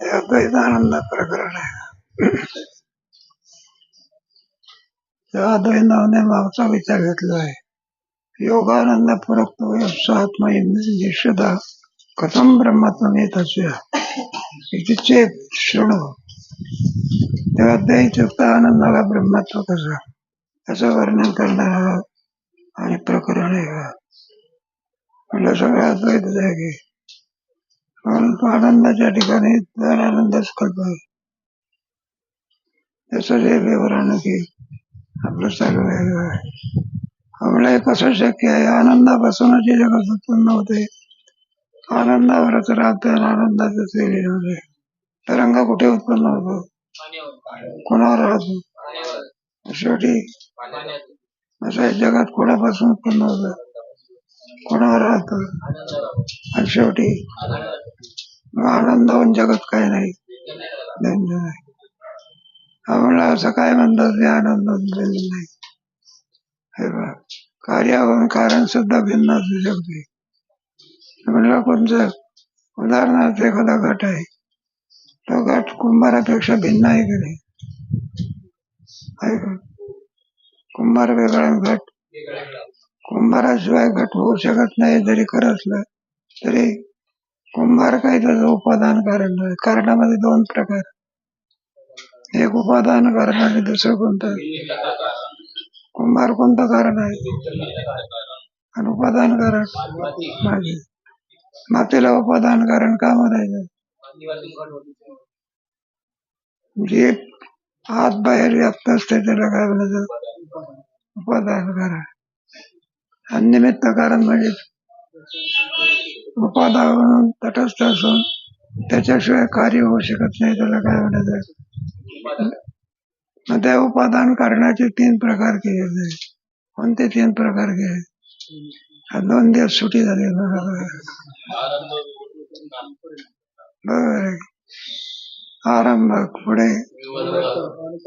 हे अद्वैतानंद प्रकरण आहे. त्या अद्वैताने मागचा विचार घेतला आहे. योगानंद पुरक्तो स्वात्म निषेधा कथम ब्रह्मत्व येत असे चेत शृणु. तेव्हा अद्वैत आनंदाला ब्रह्मत्व कसं त्याचं वर्णन करणारा आणि प्रकरण आहे. म्हणजे सगळं अद्वैत आहे की परंतु आनंदाच्या ठिकाणी जर आनंदच कल्प आहे. त्याचं जे विवरण की आपलं चालू आहे. आम्हाला कसं शक्य आहे? आनंदापासूनच जगत उत्पन्न होते. आनंदावरच राहत आनंदातच विलीन होते. तरंग कुठे उत्पन्न होतो? कोणावर राहतो? शेवटी असं जगात कोणापासून उत्पन्न होतं? कोणावर राहत? आणि शेवटी आनंदावून जगत काय नाही. आम्हाला असं काय म्हणतात की आनंद नाही. हे बघ, कार्यावरून कारण सुद्धा भिन्न असू शकते. म्हणलं कोणतं उदाहरणार्थ एखादा घट आहे, तो घट कुंभारापेक्षा भिन्न आहे की नाही? आहे का? कुंभार वेगळा घट कुंभाराशिवाय घट होऊ शकत नाही. जरी खरं असलं तरी कुंभार काही त्याचं उपादान कारण आहे. कारणामध्ये दोन प्रकार, एक उपादान कारण आणि दुसरं कोणतं? कुंभार कोणतं कारण आहे? आणि उपादान कारण मागे. मातीला उपादान कारण का म्हणायचं? जे आत बाहेर व्याप्त असते त्याला काय म्हणायचं? उपादान कारण. आणि निमित्त कारण म्हणजे उपादान तटस्थ असून त्याच्याशिवाय कार्य होऊ शकत नाही, त्याला काय म्हणायचं? मग त्या उपादान करण्याचे तीन प्रकार केले. कोणते तीन प्रकार केले? 2 दिवस सुटी झाली बरोबर. आरंभक पुढे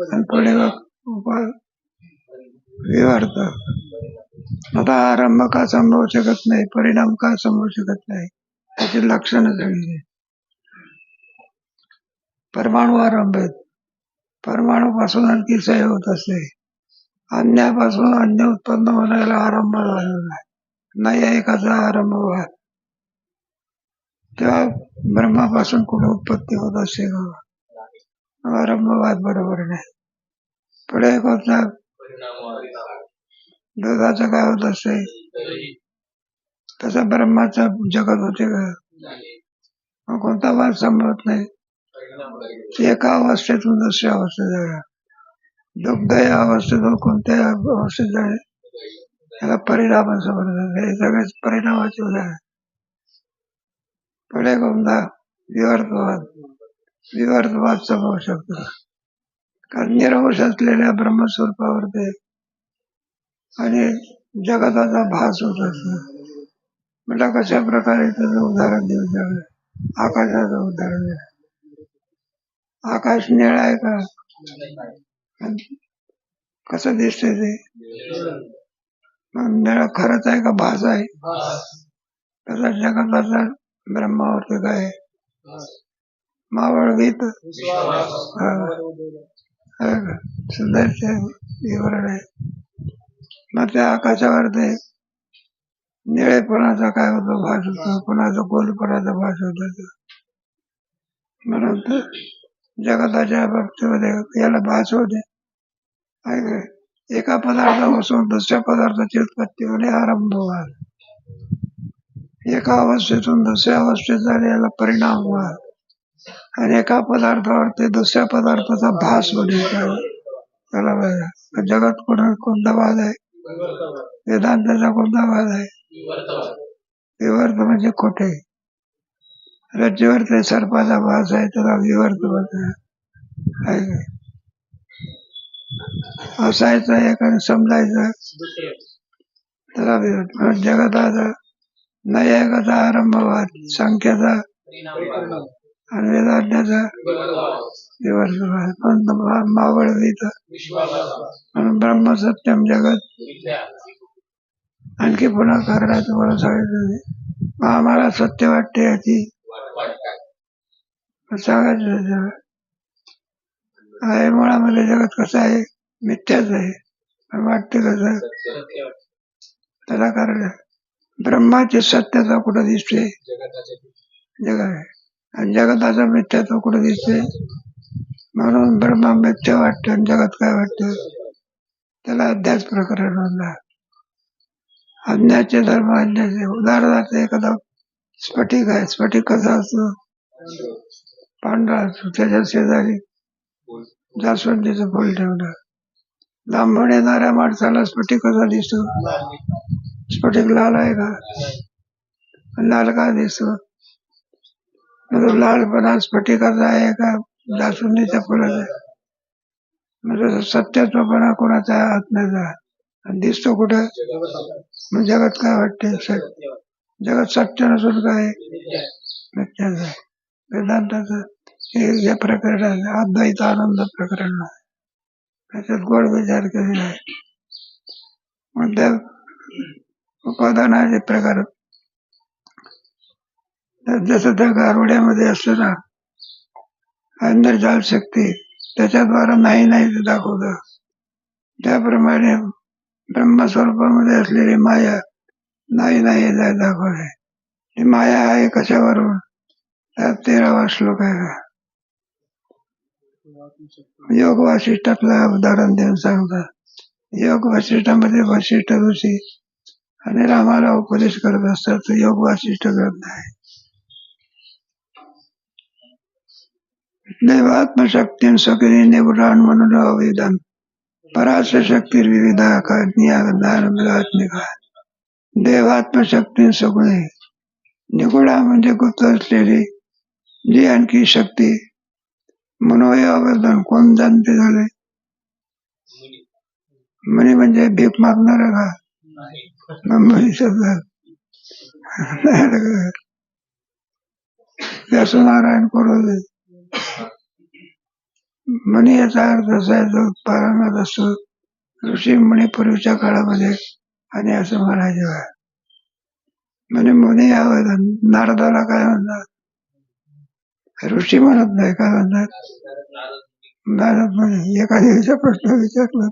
आणि पुढे विवर्त. आता आरंभ का संभवू शकत नाही, परिणाम का संभवू शकत नाही, त्याची लक्षणं सांगितली. परमाणू आरंभ आहेत. परमाणूपासून आणखी सह होत असते. अन्यापासून अन्य उत्पन्न होण्याला आरंभ झालेला नाही. एकाचा आरंभ व्हा तेव्हा ब्रह्मापासून कुठे उत्पत्ती होत असते का? आरंभवाद बरोबर नाही. पुढे कोणता? दुधाचं काय होत असते? तसं ब्रह्माचं जगत होते का? मग कोणता वाद संभवत नाही. एका अवस्थेतून दुसऱ्या अवस्थेत जागा. दुग्ध या अवस्थेतून कोणत्या अवस्थेत जाणे त्याला परिणाम असं म्हणतात. हे सगळेच परिणामाचे उदाहरण. पुढे कोणता? विवर्तवाद. विवर्तवाद संभवू शकतो कारण निरवश असलेल्या ब्रह्मस्वरूपावर ते आणि जगताचा भास होत असतो. म्हणजे कशा प्रकारे त्याचं उदाहरण देऊ शकतो? आकाशाचं उदाहरण. आकाश निळा आहे का? कसं दिसते ते? निळा खरंच आहे का भास आहे? तसा जगताचा ब्रह्मावरती काय मावळ गीत सुंदरचे विवरण आहे. मग त्या आकाशावर ते निळेपणाचा काय होतो? भास होतो. कोणाचा गोलपणाचा भास होतो. म्हणून जगताच्या बाबतीमध्ये याला भास होते. एका पदार्थापासून दुसऱ्या पदार्थाची उत्पत्ती होणे आरंभ व्हाल. एका अवस्थेतून दुसऱ्या अवस्थेत जाणे याला परिणाम व्हाल. आणि एका पदार्थावर ते दुसऱ्या पदार्थाचा भास होणे त्याला जगत कोणता वाद आहे? वेदांताचा कोणता वाद आहे? विवर्त म्हणजे खोटे. रज्जूवर ते सर्पाचा भास आहे त्याला विवर्त म्हणतात. असायचं एखादं समजायचं त्याला विवर्त. जगताचा नैयायिकाचा आरंभवाद, सांख्याचा आणि वेदांताचा विवर्तवाद. पण मावळ गीत म्हणून ब्रह्म सत्यम जगत. आणखी पुन्हा करणार तुम्हाला सांगितलं. आम्हाला सत्य वाटते याची सांगायचं जग आहे. मुळामध्ये जगत कसं आहे, मिथ्याच आहे. पण वाटते कसं त्याला कारण ब्रह्माची सत्यता कुठं दिसते, जग आहे. आणि जगताचा मिथ्यात्व कुठं दिसते, म्हणून ब्रह्मा मिथ्या वाटतं आणि जगत काय वाटतं, त्याला अध्यास प्रकरण म्हणला. अज्ञाचे धर्म अज्ञाचे. उदाहरणार्थ एखादा स्फटिक आहे. स्फटिक कसा असतो, पांढरा असतो. त्याच्या शेजारी जास्वंदीचं फुल ठेवलं. लांबून येणाऱ्या माणसाला स्फटिक कसा दिसतो, स्फटिक लाल आहे का, लाल का दिसतो, म्हणजे लालपणा स्फटिकाचा आहे का जास्वंदीच्या फुलाचा आहे. म्हणजे सत्यत्वपणा कोणाचा आत्म्याचा दिसतो कुठं, मग जगत काय वाटते, जगत सत्य नसून काय मिथ्याच आहे. वेदांताचं हे प्रकरण आहे, अद्वैत आनंद प्रकरण आहे. त्याच्यात गोड विचार केलेला आहे. मग त्या उपादानाचे प्रकार जसं त्या गारुड्यामध्ये असतं ना, अंतर्जाल शक्ती, त्याच्याद्वारा नाही नाही ते दाखवतं. त्याप्रमाणे ब्रह्मस्वरूपामध्ये असलेली माया नाही नाही दाखवते. ती माया आहे कशावरून, त्यात 13वा श्लोक आहे. योग वासिष्ठातला उदाहरण देऊन सांगतात. योग वासिष्ठामध्ये वशिष्ठ ऋषी आणि रामाला उपदेश करत असतात. तो योग वासिष्ठ ग्रंथ आहे. देवात्मशक्ती स्वकिनी निगुणान म्हणून अवेदन परास्य शक्ती विविधा ज्ञात्मिका. देवात्मशक्ती सगुणी, निगुणा म्हणजे गुप्त असलेली जी आणखी शक्ती. मनोय अवेदन, कोण जाणते झाले, म्हणे म्हणजे भीक मागणार का, मुनी शब्द व्यासनारायण करोदे. म्हणे याचा अर्थ असा आहे, जो पारायणात असतो ऋषी मुनी पूर्वीच्या काळामध्ये, आणि असं म्हणायचे म्हणे मुनी आवेदन. नारदाला काय म्हणतात, ऋषी म्हणत नाही, काय म्हणतात नारद. म्हणे एका दिवसा प्रश्न विचारला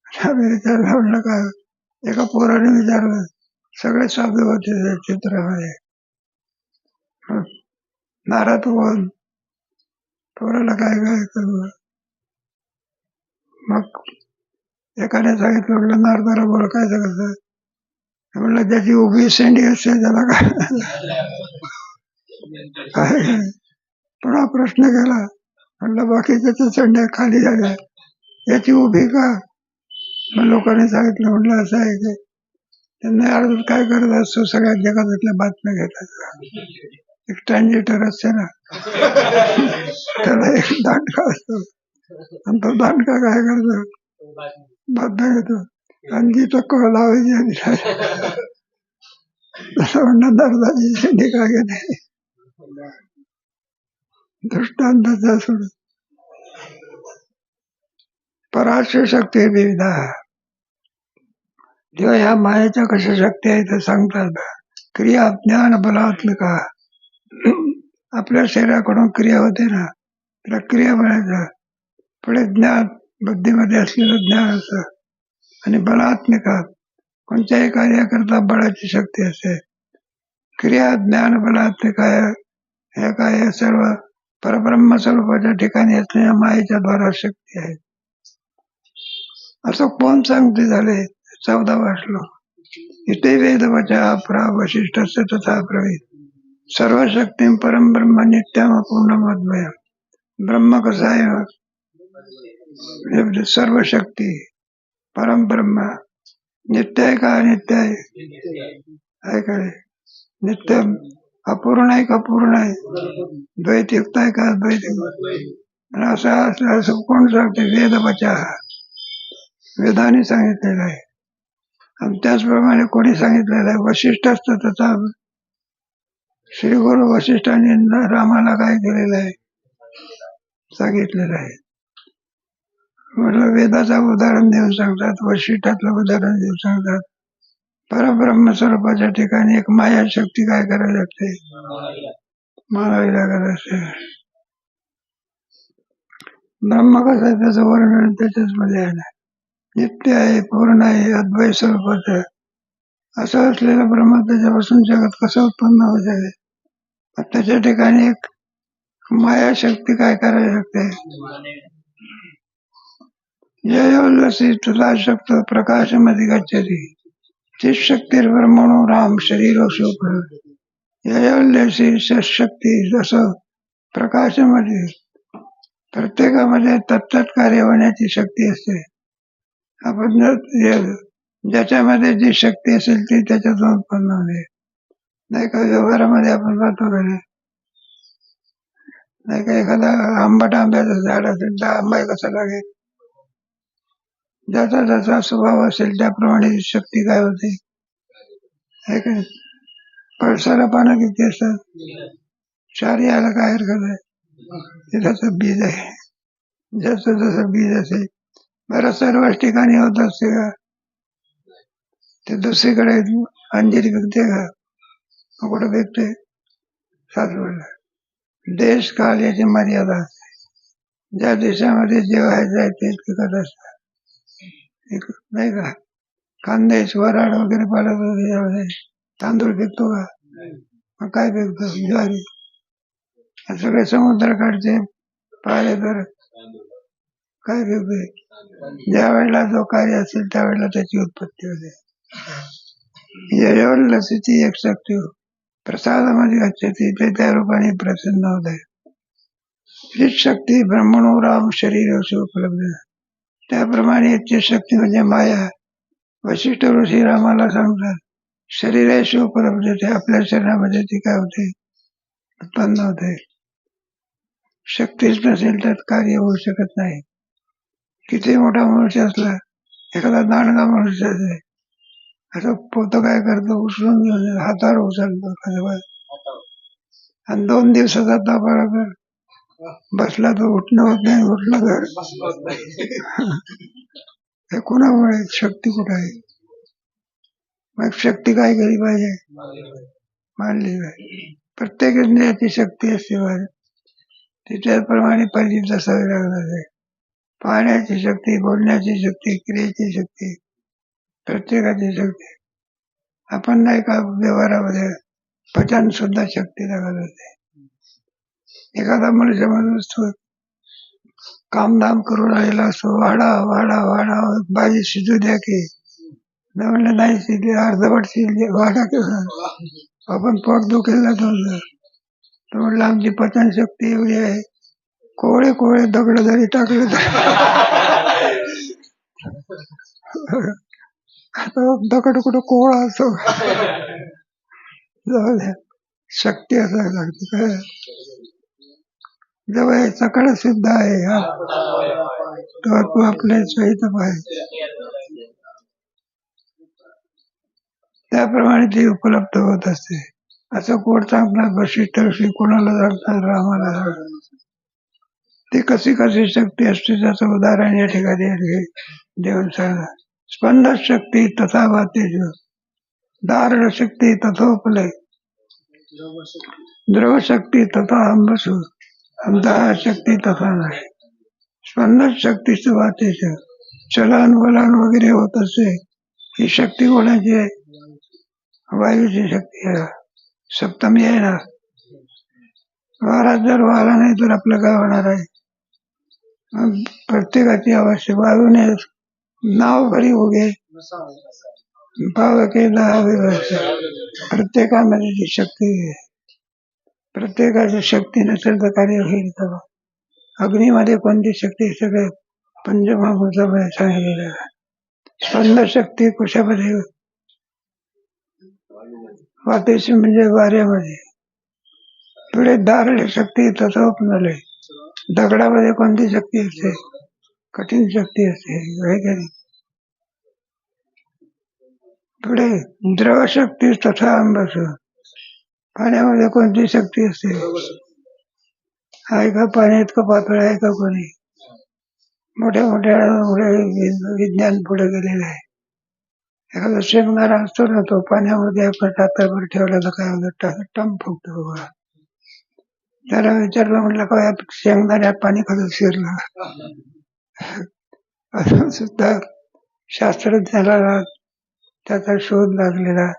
तर विचारला, म्हणलं काय, एका पोराने विचारलं, सगळे साधू होते चित्रामध्ये. नारद बोल, पोराला काय काय करू. मग एकाने सांगितलं, म्हटलं नारदाला बोल, काय सांगायचं, म्हणलं ज्याची उभी शेंडी असते त्याला काय काय. पुन्हा प्रश्न केला, म्हणलं बाकीच्या शेंड्या खाली झाल्या, याची उभी का. मग लोकांनी सांगितलं, म्हटलं असं आहे की त्यांना अर्ज काय करत असतो, सगळ्या जगातल्या बातम्या घेतात. एक ट्रान्झिटर असते ना, त्याला एक दांडका असतो, आणि तो दांडका काय करतो, बातम्या घेतो. आणि जिथं कळ लावायची तसं म्हणणं दर्दाची शेंडी काय घेते, दृष्टांताचा सोडून. परास्य शक्ती विविधा. तेव्हा ह्या मायेच्या कशा शक्ती आहे ते सांगतात. क्रिया ज्ञान बलात्मिका. आपल्या शरीराकडून क्रिया होते ना, त्याला क्रिया म्हणायचं. पुढे ज्ञान, बुद्धीमध्ये असलेलं ज्ञान असतं. आणि बलात्मिका, कोणत्याही कार्याकरता बळाची शक्ती असते. क्रिया ज्ञान बलात्मिका हे काय सर्व परब्रह्म स्वरूपाच्या ठिकाणी असलेल्या मायेच्या द्वारा शक्ती आहे. असं कोण सांगते झाले 14वा श्लोक. इथे वेदवचा वशिष्ठस्य तथा ब्रवीत. सर्व शक्ती परम ब्रह्म नित्यम पूर्णमद्वय. ब्रह्म कसा आहे, सर्व शक्ती परम ब्रह्म नित्य आहे का अनित्य आहे का, नित्य अपूर्ण आहे का पूर्ण आहे, द्वैतयुक्त आहे का अद्वैत. असं कोण सांगते, वेदवचा, वेदाने सांगितलेलं आहे. आणि त्याचप्रमाणे कोणी सांगितलेलं आहे, वशिष्ठ असतं तथा. श्री गुरु वशिष्ठांनी रामाला काय केलेलं आहे, सांगितलेलं आहे. म्हटलं वेदाचं उदाहरण देऊन सांगतात, वशिष्ठातलं उदाहरण देऊन सांगतात. परब्रह्म स्वरूपाच्या ठिकाणी एक माया शक्ती काय करायला लागते, मानावी लागत असते. ब्रह्म कसं आहे त्याचं वर्णन त्याच्याच मध्ये आहे ना. नित्य आहे, पूर्ण आहे, अद्वैत स्वरूपाचं आहे. असं असलेलं ब्रह्म त्याच्यापासून जगत कसं उत्पन्न होऊ शकेल? पण त्याच्या ठिकाणी एक माया शक्ती काय करायला शकते? ययोल्लसी तुला शक्त प्रकाशमध्ये गच्छती तीच शक्ती ब्रह्मणो राम शरीर ययोल्लसी शक्ती जसं प्रकाशामध्ये प्रत्येकामध्ये तत्त कार्य होण्याची शक्ती असते. आपण ज्याच्यामध्ये जी शक्ती असेल ती त्याच्यातून उत्पन्न होते. नाही का व्यवहारामध्ये आपण पाहतो का नाही का एखादा आंबट आंब्याचं झाड असेल तर आंबा कसा लागेल? ज्याचा ज्याचा स्वभाव असेल त्याप्रमाणे शक्ती काय होते? है का? पळसाला पानं किती असतात? चार यायला काय हरकत आहे? ते त्याचं बीज आहे. ज्याचं जसं बीज असेल बरं सर्वच ठिकाणी होत असते का? ते दुसरीकडे अंजीर विकते का? कुठं विकते? सासवडला. देश काल याची मर्यादा असते. ज्या देशामध्ये जे व्हायचं आहे तेच पिकत असतात. नाही का? कांदे वराड वगैरे पाडत वगैरे तांदूळ पिकतो का? मग काय पिकतो? ज्वारी. सगळे समुद्राकडचे पाहिले तर काय पिकते? ज्या वेळेला जो कार्य असेल त्यावेळेला त्याची उत्पत्ती होते. याच्यावर लसीची एक शक्ती प्रसादामध्ये गच्छती ते त्या रूपाने प्रसन्न होत आहे. हीच शक्ती ब्रह्मणो राम शरीर अशी उपलब्ध आहे. त्याप्रमाणे याची शक्ती म्हणजे माया. वशिष्ठ ऋषी रामाला सांगतात शरीराशी उपलब्ध होते. आपल्या शरीरामध्ये ती काय होते? उत्पन्न होते. शक्तीच नसेल तर कार्य होऊ शकत नाही. किती मोठा मनुष्य असला एखादा दांडगा मनुष्य असेल असं पोतं काय करतो उचलून घेऊन हातावर उचलतो आणि 2 दिवसाचा बरोबर बसला तर उठणं होत नाही, उठलं तर हे कुणामुळे? शक्ती कुठं आहे? मग शक्ती काय केली पाहिजे? मानली पाहिजे. प्रत्येक इंद्रियाची शक्ती असते बाहेर ती त्याप्रमाणे पहिली असावी लागणार आहे. पाहण्याची शक्ती, बोलण्याची शक्ती, क्रियेची शक्ती, प्रत्येकाची शक्ती. आपण नाही का व्यवहारामध्ये पचन सुद्धा शक्ती लागत होते. एखादा मनुष्य म्हणून कामधाम करून राहिला असतो, वाढा वाढा वाढा भाजी शिजू द्या की म्हणलं नाही शिजली, अर्धवट शिजली, वाढा आपण पोट दुखेल ना तुमचं तर म्हटलं आमची पचन शक्ती एवढी आहे कोवळे कोवळे दगड जरी टाकले आता दगड कुठं कोवळा असतो शक्ती असायला लागते काय जवळ सकाळ सिद्ध आहे तो आपले सहित आहे त्याप्रमाणे ती उपलब्ध होत असते. असं कोण सांगणार? वशिष्ठ ऋषी कोणाला सांगतात? रामाला. ती कशी कशी शक्ती असते त्याचं उदाहरण या ठिकाणी देऊन सांगा. स्पंद शक्ती तथा वातेज धारण शक्ती तथोपलय द्रव शक्ती तथा अंबसु अंतः शक्ती तथा नाही. स्पंद शक्ती वातेज चलन वलन वगैरे होत असते ही शक्ती कोणाची आहे? वायूची शक्ती आहे. सप्तमी आहे ना. वारात जर वारा नाही तर आपलं काय होणार आहे? प्रत्येकाची आवश्यक वायूने नाव भरी उगे भाव केला प्रत्येकामध्ये जी शक्ती आहे प्रत्येकाची शक्ती नसेल तर कार्य होईल का? अग्नीमध्ये कोणती शक्ती? सगळे पंचमहाभूतामध्ये सांगितलेलं आहे. स्पंद शक्ती कुशामध्ये वातेशी म्हणजे वाऱ्यामध्ये पुढे धारण शक्ती तत्वपणाले दगडामध्ये कोणती शक्ती असते? कठीण शक्ती असते वगैरे. पुढे द्रव शक्ती तथा अंबस पाण्यामध्ये कोणती शक्ती असते? आहे का पाणी इतकं पातळ आहे का? कोणी मोठ्या मोठ्या विज्ञान पुढे गेलेलं आहे. एखादा शेंगणारा असतो ना तो पाण्यामध्ये आपण टाकावर ठेवला तर काय होतं? टम फुगतो. त्याला विचारलं, म्हटलं काय शेंगदाण्यात पाणी कसं शिरलं. अजून सुद्धा शास्त्रज्ञाला त्याचा शोध लागलेला.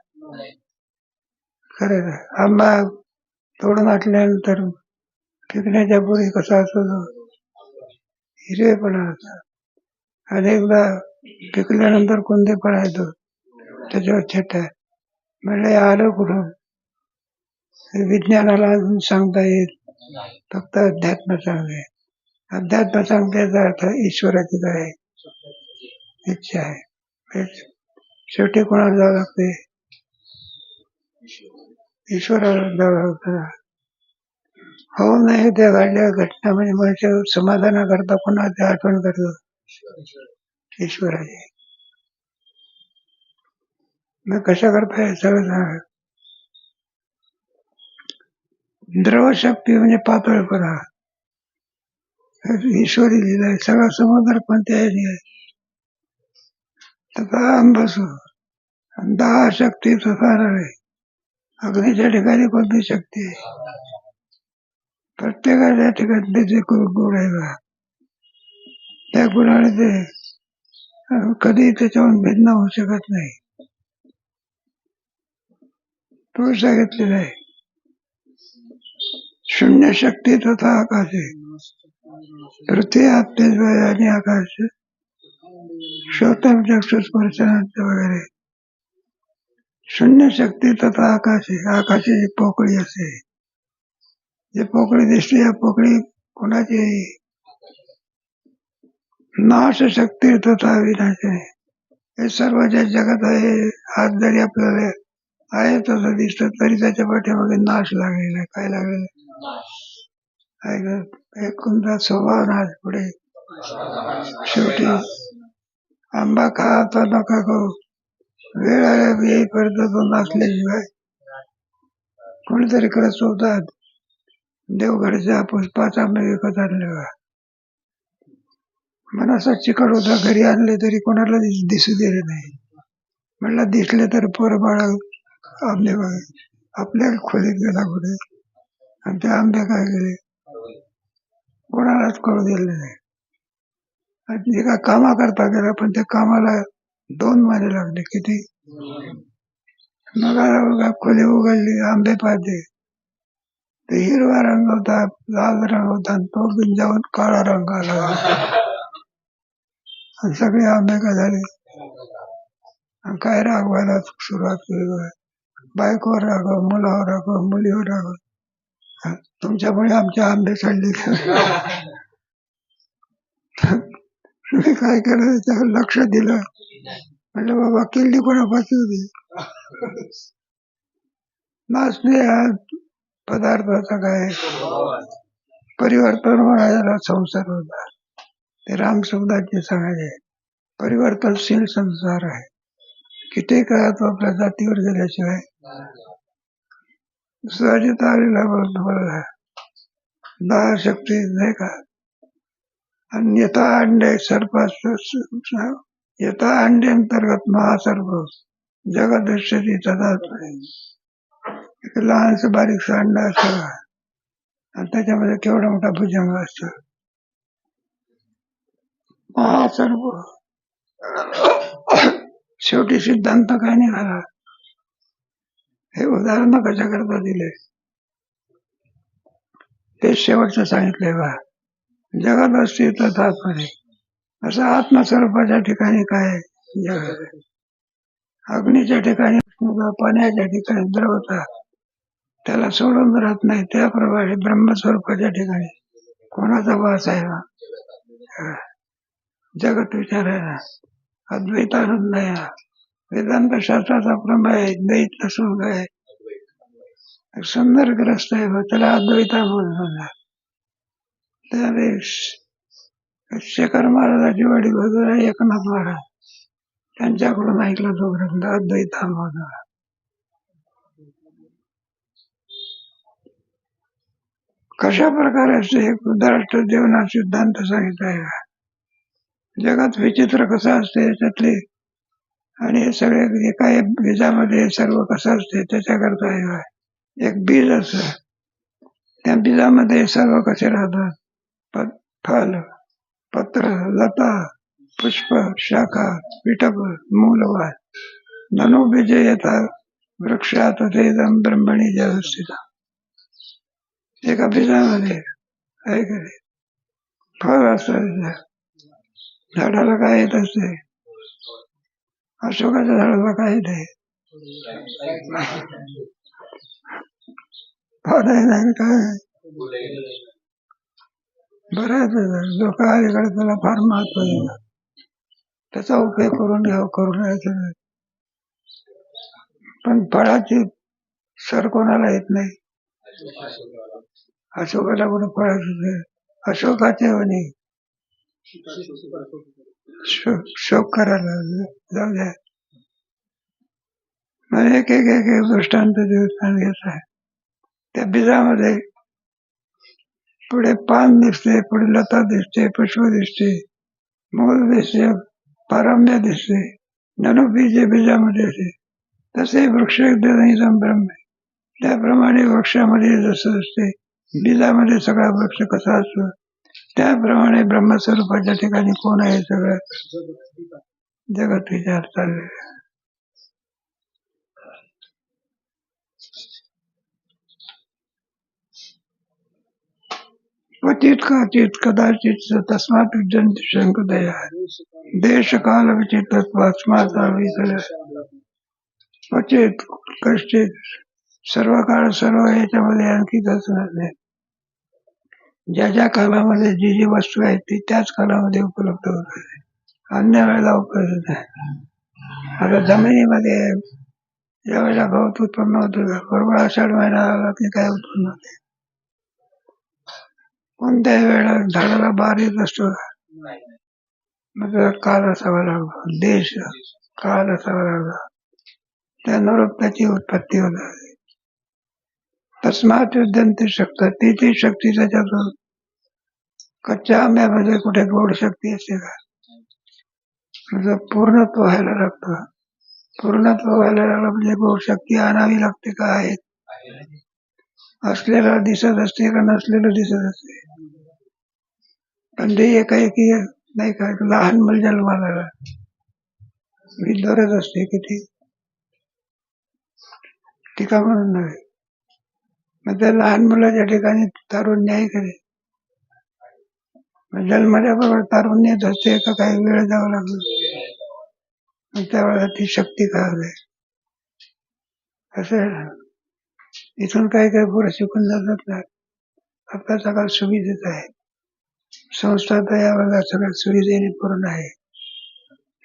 खरं आंबा तोडून आणल्यानंतर पिकण्याच्या पूर्वी कसा असतो तो हिरवेपणा होता. अनेकदा पिकल्यानंतर कोणते पडायचो त्याच्यावर छटा. म्हणजे आलं कुठून, विज्ञानाला अजून सांगता येईल, फक्त अध्यात्म सांगते. अध्यात्म सांगण्याचा अर्थ ईश्वराची काय इच्छा आहे. शेवटी कोणाला जावं लागते, ईश्वराला जावं लागतं. हो नाही त्या घडल्या घटना म्हणजे मनुष्य समाधानाकरता कोणाची आठवण करतो, ईश्वराची. मग कशा करता हे सगळं सांग. द्रव शक्ती म्हणजे पातळपणा, ईश्वरी लिहिलाय. सगळा समुद्र पण त्या आहे. तसा बसू 10 शक्ती तसा आहे. अग्नीच्या ठिकाणी कोणती शक्ती आहे, प्रत्येकाच्या ठिकाणी त्याचे गुण आहे बा. त्या गुणाने ते कधी त्याच्याहून भिन्न होऊ शकत नाही. तो सांगितलेला आहे. शून्य शक्ती तथा आकाश आहे. पृथ्वी तेज आणि आकाश श्रोतम चक्षुस्पर्शनांत वगैरे. शून्य शक्ती तथा आकाश आहे. आकाशाची पोकळी असे, जे पोकळी दिसते या पोकळी कोणाची आहे. नाश शक्ती तथा विनाश आहे. हे सर्व ज्या जगात आहे, आज जरी आपल्याला आहे तसं दिसत तरी त्याच्या पाठीमागे नाश लागलेला आहे. काय लागलेला आहे, कोणता स्वभाव नाश. पुढे शेवटी आंबा खा तर नका खाऊ, वेळ आल्या येईपर्यंत तो नाचल्याशिवाय. कोणीतरी करत होतात देवघरच्या पुष्पाचा आंबे विकत आणले बा. मला असा चिकट होता, घरी आणले तरी कोणाला दिसू दिले नाही. म्हणलं दिसले तर पोरं बाळा आंबे बघा, आपल्या खोलीत गेला कुठे, आणि ते आंबे काय गेले कोणालाच कळू दिले नाही. आणि एका कामा करता गेला, पण त्या कामाला 2 महिने लागले. किती? मग खोली उघडली, आंबे पाहिजे. ते हिरवा रंग होता, लाल रंग होता, तो जाऊन काळा रंग आला. आणि सगळे आंबे काय झाले, काय रागवायला सुरुवात केली. बायकोवर रागव, मुलावर रागव, मुलीवर रागव, तुमच्यामुळे आमचे आंबे सडले. मी काय केलं, त्यावर लक्ष दिलं. म्हटलं बाबा किल्ली कोणापासून होती. नाचणे हा पदार्थाचा काय परिवर्तन होण्याला संसार होता. ते रामसुदाचे सांगायचे, परिवर्तनशील संसार आहे. किती काळात तो आपल्या जातीवर गेल्याशिवाय सहजित आलेला बोलला 10 शक्ती नाही का. आणि यथा अंडे सर्प, यथा अंडे अंतर्गत महासर्प जगदृश्यती तदाच. लहानसं बारीकसं अंड असतं आणि त्याच्यामध्ये केवढा मोठा भुजंग असतो, महासर्प. शेवटी सिद्धांत काय निघाला, हे उदाहरण कशा करता दिले ते शेवटचं सांगितलंय बा. जगात असते तथात्मने, असं आत्मस्वरूपाच्या ठिकाणी काय जग, अग्नीच्या ठिकाणी उष्णता, पाण्याच्या ठिकाणी द्रवता, त्याला सोडून राहत नाही. त्याप्रमाणे ब्रह्मस्वरूपाच्या ठिकाणी कोणाचा वास आहे ना, जगत विचार आहे ना, अद्वैतानंद आहे ना. वेदांत शास्त्राचा प्रमेय द्वैत नसून काय सुंदर ग्रस्त आहे, त्याला अद्वैता म्हणून. शेखर महाराजांची वडील होते एकनाथ महाराज, त्यांच्याकडून ऐकला तो ग्रंथ अद्वैता म्हणून. कशा प्रकारे एक उदाहरण जीवनात सिद्धांत सांगितला आहे. जगात विचित्र कसं असते त्यातले, आणि हे सगळे एका बीजामध्ये सर्व कसं असते त्याच्याकरता एक बीज असत, त्या बीजामध्ये सर्व कसे राहतात? फल, पत्र, लता, पुष्प, शाखा, कीटक, मूलवाद. ननु बीजे यथा वृक्षात तेजं ब्रह्मणी व्यवस्थित. एका बीजामध्ये आहे का नाही? फळ असतं. झाडाला काय येत असते? अशोकाच्या झाडाला काय येते? फळ नाही काय? बऱ्याच लोक अलीकडे त्याला फार महत्व देतात. त्याचा उपयोग करून घ्यावा, करून घ्यायचा नाही. पण फळाची सर कोणाला येत नाही. अशोकाला कुठं फळाची अशोकाचे म्हणे शोक करायला जाऊ द्या. एक एक एक एक दृष्टांत घेत आहे. त्या बीजामध्ये पुढे पान दिसते, पुढे लता दिसते, पुष्प दिसते, मूल दिसते, पारंब्य दिसते. ननु बीजे बीजामध्ये असते. तसे वृक्ष ब्रह्म. त्याप्रमाणे वृक्षामध्ये जसं असते, बीजामध्ये सगळा वृक्ष कसा असतो, त्याप्रमाणे ब्रह्मस्वरूपाच्या ठिकाणी कोण आहे? सगळं जगत विचार चालले. क्वचित काचित कदाचित तस्मात जंत शंकदया देश काल विचित्रत्वास्मात् क्वचित कश्चित सर्व काळ सर्व याच्यामध्ये आणखी नाही. ज्या ज्या कालामध्ये जी जी वस्तू आहे ती त्याच कालामध्ये उपलब्ध होते, अन्य वेळेला उपलब्ध नाही. आता जमिनीमध्ये ज्यावेळेला गवत उत्पन्न होतं, बरोबर आषाढ महिना आला की काय उत्पन्न होते? कोणत्याही वेळेला झाडाला बार येत असतो. मग काल असावा लागतो, देश काल असावा लागतो. त्यानुरूप त्याची उत्पत्ती होते. तस्मात विद्यंते शक्त, ती शक्ती त्याच्यातून. कच्च्या आंब्यामध्ये कुठे गोड शक्ती असते का? म्हणजे पूर्णत्व व्हायला लागतं. पूर्णत्व व्हायला लागलं म्हणजे गोड शक्ती आणावी लागते का? आहेत. असलेलं दिसत असते का नसलेलं दिसत असते? पण ते एकाएकी नाही का, लहान मुल जन्माला विद्वारच असते किती टीका म्हणून नव्हे. मग त्या लहान मुलाच्या ठिकाणी तारुण्य आहे का? जन्माच्या बरोबर तारुण्यात असते का काही वेळ जावं लागलं? त्यावेळेला ती शक्ती काय असं. इथून काही काही पुढे शिकून जातात ना. आता सगळं सुविधेत आहे. संस्था तर यावेळेला सगळ्या सुविधेने पूर्ण आहे.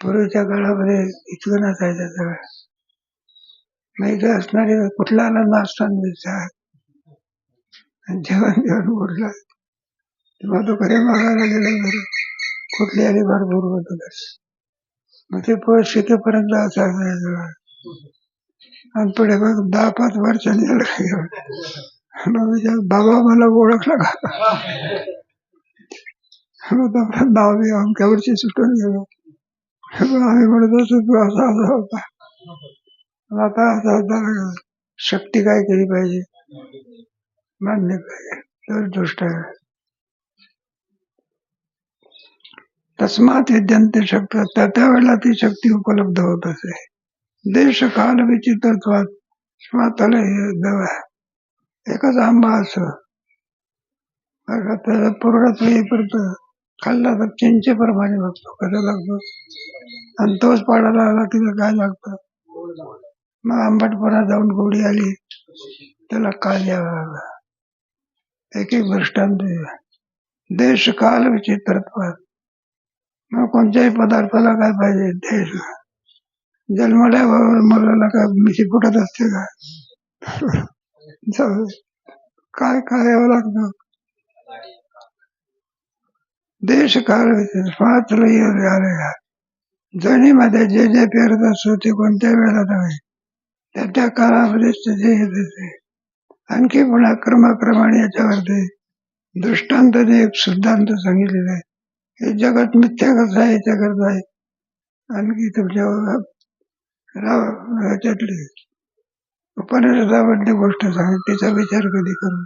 पूर्वीच्या काळामध्ये इतकं नसायचं सगळं. माहिती असणारे कुठला नाश्ता मिळतात, जेवण जेवण उठला मधुकरे मागायला गेले घरी, कुठली आली भरपूर मधुकर. मग ते पुढे शिकेपर्यंत असायचं. आणि पुढे बघ 10-5 वर्षांनी बाबा मला ओळखला का? दहावी अमक्या वर्षी सुटून गेलो. आम्ही म्हणत असतो तू असा असा होता, आता असा होता. शक्ती काय केली पाहिजे? मान्य पाहिजे, तर दृष्ट आहे. तस्मात विद्यंते शक्त, त्या वेळेला ती शक्ती उपलब्ध होत असे. देश काल विचित्रत्वात एकच आंबा असं त्याला पूर्णत्व येईपर्यंत खाल्ला तर चिंचेप्रमाणे बघतो कसा लागतो. आणि तोच पाडायला आला की काय लागतं? मग आंबटपणा जाऊन गोडी आली, त्याला काल यावा लागला. एक एक दृष्टांत. देश काल विचित्रत्वात. मग कोणत्याही पदार्थाला काय पाहिजे? देश. जन्मल्याबरोबर मुलाला काय मिशी फुटत असते का? काय काय यावं लागतं? देश काळ जमिनीमध्ये जे जे पेरत असतो ते कोणत्या वेळेला नव्हे, त्या काळामध्येच ते येत असते. आणखी पुन्हा क्रमाक्रमाने याच्यावरती दृष्टांताने एक सिद्धांत सांगितलेला आहे. हे जगत मिथ्या कसं आहे याच्याकरता आहे. आणखी तुमच्या ह्याच्यातली उपनिषदामधली गोष्ट सांगितली, तिचा विचार कधी करू.